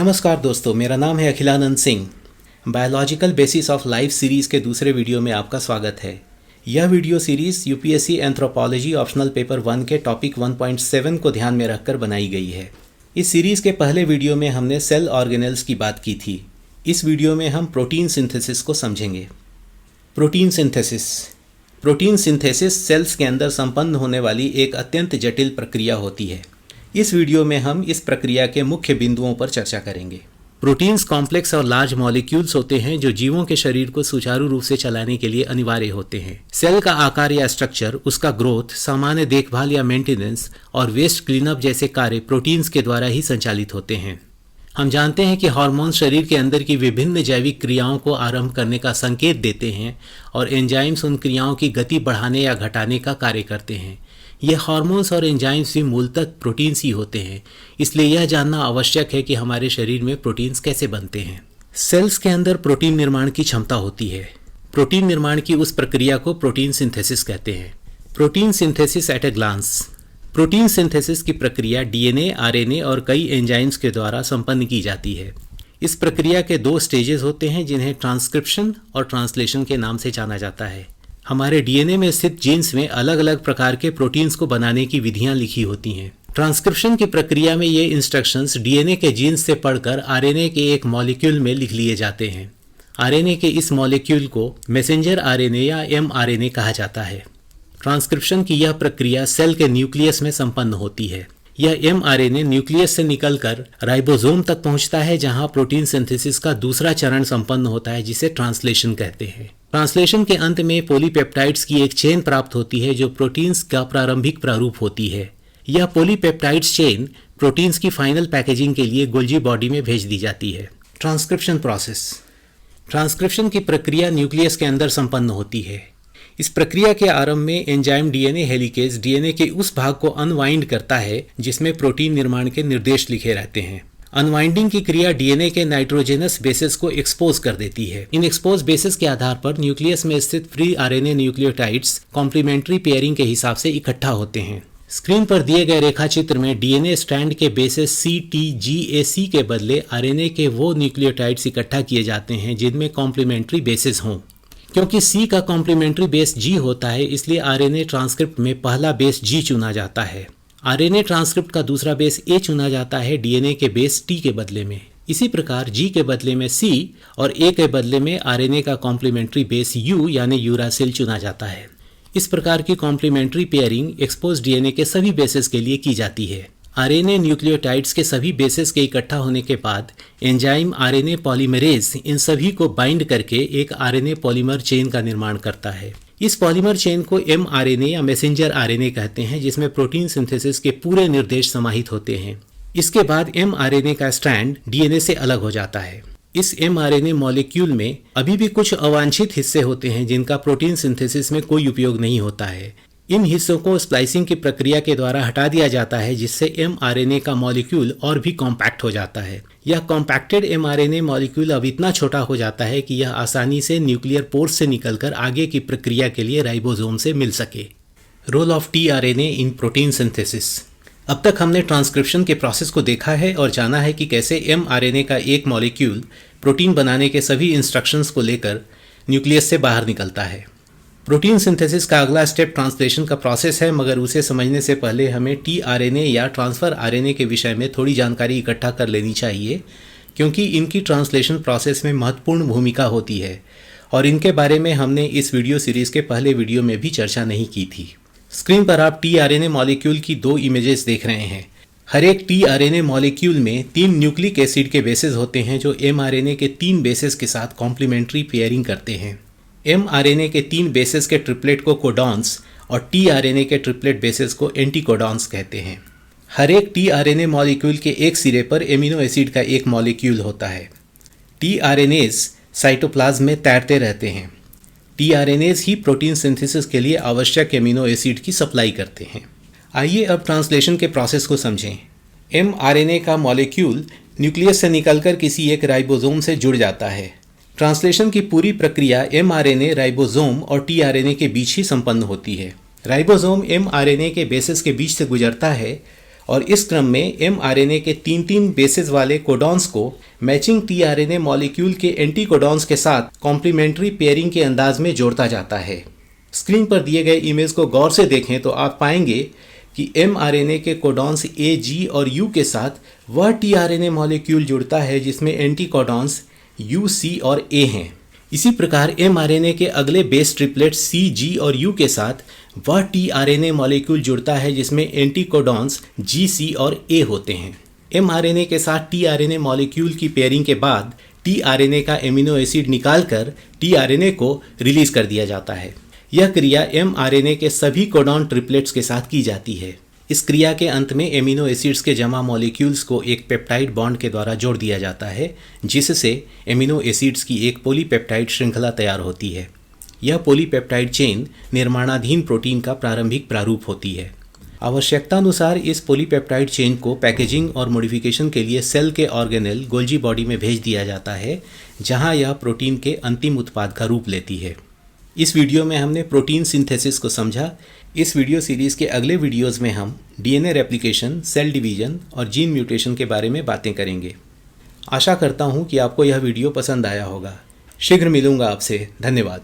नमस्कार दोस्तों, मेरा नाम है Akhilanand Singh. Biological basis of life series के दूसरे वीडियो में आपका स्वागत है। यह video series UPSC anthropology optional paper 1 के टॉपिक 1.7 को ध्यान में रखकर बनाई गई है। इस सीरीज़ के पहले वीडियो में हमने सेल ऑर्गेनेल्स की बात की थी। इस वीडियो में हम प्रोटीन सिंथेसिस को समझेंगे। प्रोटीन सिंथेसिस सेल्स के अंदर संपन्न होने वाली एक अत्यंत जटिल प्रक्रिया होती है। इस वीडियो में हम इस प्रक्रिया के मुख्य बिंदुओं पर चर्चा करेंगे। प्रोटीन्स कॉम्प्लेक्स और लार्ज मॉलिक्यूल्स होते हैं जो जीवों के शरीर को सुचारू रूप से चलाने के लिए अनिवार्य होते हैं। सेल का आकार या स्ट्रक्चर, उसका ग्रोथ, सामान्य देखभाल या मेंटेनेंस और वेस्ट क्लीनअप जैसे कार्य प्रोटीन्स के द्वारा ही संचालित होते हैं। हम जानते हैं कि हार्मोन शरीर के अंदर की विभिन्न जैविक क्रियाओं को आरंभ करने का संकेत देते हैं और एंजाइम्स उन क्रियाओं की गति बढ़ाने या घटाने का कार्य करते हैं। ये हार्मोन्स और एंजाइम्स भी मूलतः प्रोटीन्स ही होते हैं, इसलिए यह जानना आवश्यक है कि हमारे शरीर में प्रोटीन्स कैसे बनते हैं। सेल्स के अंदर प्रोटीन निर्माण की क्षमता होती है। प्रोटीन निर्माण की उस प्रक्रिया को प्रोटीन सिंथेसिस कहते हैं। Protein synthesis at a glance. Protein synthesis की प्रक्रिया डीएनए, आरएनए और कई एंजाइम्स के द्वारा संपन्न की जाती है। इस प्रक्रिया के 2 स्टेजेस होते हैं जिन्हें ट्रांसक्रिप्शन और ट्रांसलेशन के नाम से जाना जाता है। हमारे डीएनए में स्थित जीन्स में अलग अलग प्रकार के प्रोटीन्स को बनाने की विधियां लिखी होती हैं। ट्रांसक्रिप्शन की प्रक्रिया में ये इंस्ट्रक्शंस डीएनए के जीन्स से पढ़कर आरएनए के एक मॉलिक्यूल में लिख लिए जाते हैं। आरएनए के इस मॉलिक्यूल को मैसेंजर आरएनए या एमआरएनए कहा जाता है। ट्रांसक्रिप्शन की यह प्रक्रिया सेल के न्यूक्लियस में संपन्न होती है। यह एमआरएनए न्यूक्लियस से निकलकर राइबोसोम तक पहुंचता है, जहां प्रोटीन सिंथेसिस का दूसरा चरण संपन्न होता है, जिसे ट्रांसलेशन कहते हैं। ट्रांसलेशन के अंत में पॉलीपेप्टाइड्स की एक चेन प्राप्त होती है जो प्रोटीन्स का प्रारंभिक प्रारूप होती है। यह पॉलीपेप्टाइड्स चेन प्रोटीन्स की फाइनल पैकेजिंग के लिए गोल्जी बॉडी में भेज दी जाती है। Transcription process. ट्रांसक्रिप्शन की प्रक्रिया न्यूक्लियस के अंदर संपन्न होती है। इस प्रक्रिया के आरंभ में एंजाइम डीएनए हेलिकेज डीएनए के उस भाग को अनवाइंड करता है जिसमें प्रोटीन निर्माण के निर्देश लिखे रहते हैं। अनवाइंडिंग की क्रिया डीएनए के नाइट्रोजेनस बेसेस को एक्सपोज कर देती है। इन एक्सपोज बेसेस के आधार पर न्यूक्लियस में स्थित free RNA nucleotides complementary pairing के हिसाब से इकट्ठा होते हैं। स्क्रीन पर दिए गए रेखाचित्र में डीएनए स्ट्रैंड के बेसेस CTGAC के बदले आरएनए के वो न्यूक्लियोटाइड्स इकट्ठा किए जाते हैं जिनमें कॉम्प्लीमेंट्री बेसेस हों। क्योंकि C का कॉम्प्लीमेंट्री बेस G होता है, इसलिए आरएनए ट्रांसक्रिप्ट में पहला बेस G चुना जाता है। आरएनए ट्रांसक्रिप्ट का दूसरा बेस A चुना जाता है डीएनए के बेस T के बदले में। इसी प्रकार G के बदले में C और A के बदले में आरएनए का कॉम्प्लीमेंट्री बेस U यानी यूरासिल चुना जाता है। इस प्रकार की कॉम्प्लीमेंट्री पेयरिंग एक्सपोज डीएनए के सभी बेसेस के लिए की जाती है। आरएनए न्यूक्लियोटाइड्स के सभी बेसेस के इकट्ठा होने के बाद एंजाइम आरएनए पॉलीमरेज इन सभी को बाइंड करके एक आरएनए पॉलीमर चेन का निर्माण करता है। इस पॉलीमर चेन को एमआरएनए या मैसेंजर आरएनए कहते हैं, जिसमें प्रोटीन सिंथेसिस के पूरे निर्देश समाहित होते हैं। इसके बाद एमआरएनए का स्ट्रैंड डीएनए से अलग हो जाता है। इस एमआरएनए मॉलिक्यूल में अभी भी कुछ अवांछित हिस्से होते हैं जिनका प्रोटीन सिंथेसिस में कोई उपयोग नहीं होता है। इन हिस्सों को स्प्लाइसिंग की प्रक्रिया के द्वारा हटा दिया जाता है, जिससे एमआरएनए का मॉलिक्यूल और भी कॉम्पैक्ट हो जाता है। यह कॉम्पैक्टेड एमआरएनए मॉलिक्यूल अब इतना छोटा हो जाता है कि यह आसानी से न्यूक्लियर पोर्स से निकलकर आगे की प्रक्रिया के लिए राइबोसोम से मिल सके। Role of tRNA in protein synthesis. अब तक हमने ट्रांसक्रिप्शन के प्रोसेस को देखा है और जाना है कि कैसे एमआरएनए का एक मॉलिक्यूल प्रोटीन बनाने के सभी इंस्ट्रक्शंस को लेकर न्यूक्लियस से बाहर निकलता है। प्रोटीन सिंथेसिस का अगला स्टेप ट्रांसलेशन का प्रोसेस है, मगर उसे समझने से पहले हमें टीआरएनए या ट्रांसफ़र आरएनए के विषय में थोड़ी जानकारी इकट्ठा कर लेनी चाहिए, क्योंकि इनकी ट्रांसलेशन प्रोसेस में महत्वपूर्ण भूमिका होती है और इनके बारे में हमने इस वीडियो सीरीज़ के पहले वीडियो में भी चर्चा नहीं की थी। स्क्रीन पर आप टीआरएनए मॉलिक्यूल की 2 इमेजेस देख रहे हैं। हर एक टीआरएनए मॉलिक्यूल में 3 न्यूक्लिक एसिड के बेसेस होते हैं जो एमआरएनए के 3 बेसेस के साथ कॉम्प्लीमेंट्री पेयरिंग करते हैं। एमआरएनए के 3 बेसेस के ट्रिपलेट को कोडॉन्स और टीआरएनए के ट्रिपलेट बेसेस को एंटीकोडॉन्स कहते हैं। हर एक टीआरएनए मॉलिक्यूल के एक सिरे पर एमिनो एसिड का एक मॉलिक्यूल होता है। टीआरएनएज साइटोप्लाज्म में तैरते रहते हैं। टीआरएनएज ही प्रोटीन सिंथेसिस के लिए आवश्यक एमिनो एसिड की सप्लाई करते हैं। आइए अब ट्रांसलेशन के प्रोसेस को समझें। एमआरएनए का मॉलिक्यूल न्यूक्लियस से निकलकर किसी एक राइबोसोम से जुड़ जाता है। ट्रांसलेशन की पूरी प्रक्रिया एमआरएनए, राइबोसोम और टीआरएनए के बीच ही संपन्न होती है। राइबोसोम एमआरएनए के बेसेस के बीच से गुजरता है और इस क्रम में mRNA के 3-3 बेसेस वाले कोडॉन्स को मैचिंग tRNA मॉलिक्यूल के एंटी कोडॉन्स के साथ कॉम्प्लीमेंट्री पेयरिंग के अंदाज में जोड़ता जाता है। स्क्रीन पर दिए गए इमेज को गौर से देखें तो आप पाएंगे कि mRNA के कोडॉन्स A, G और U के साथ वह tRNA मॉलिक्यूल जुड़ता है जिसमें एंटी कोडॉन्स U, C और A हैं। इसी प्रकार mRNA के अगले बेस ट्रिपलेट C, G और U के साथ वह tRNA मॉलिक्यूल जुड़ता है जिसमें एंटी कोडॉन्स G, C और A होते हैं। mRNA के साथ tRNA मॉलिक्यूल की पेयरिंग के बाद tRNA का एमिनो एसिड निकालकर tRNA को रिलीज कर दिया जाता है। यह क्रिया mRNA के सभी कोडॉन ट्रिपलेट्स के साथ की जाती है। इस क्रिया के अंत में एमिनो एसिड्स के जमा मॉलिक्यूल्स को एक पेप्टाइड बॉन्ड के द्वारा जोड़ दिया जाता है, जिससे एमिनो एसिड्स की एक पॉलीपेप्टाइड श्रृंखला तैयार होती है। यह पॉलीपेप्टाइड चेन निर्माणाधीन प्रोटीन का प्रारंभिक प्रारूप होती है। आवश्यकतानुसार इस पॉलीपेप्टाइड चेन को पैकेजिंग और मॉडिफिकेशन के लिए सेल के ऑर्गेनेल गोल्जी बॉडी में भेज दिया जाता है, जहां यह प्रोटीन के अंतिम उत्पाद का रूप लेती है। इस वीडियो में हमने प्रोटीन सिंथेसिस को समझा। इस वीडियो सीरीज़ के अगले वीडियोस में हम डीएनए रेप्लिकेशन, सेल डिवीजन और जीन म्यूटेशन के बारे में बातें करेंगे। आशा करता हूँ कि आपको यह वीडियो पसंद आया होगा। शीघ्र मिलूंगा आपसे। धन्यवाद।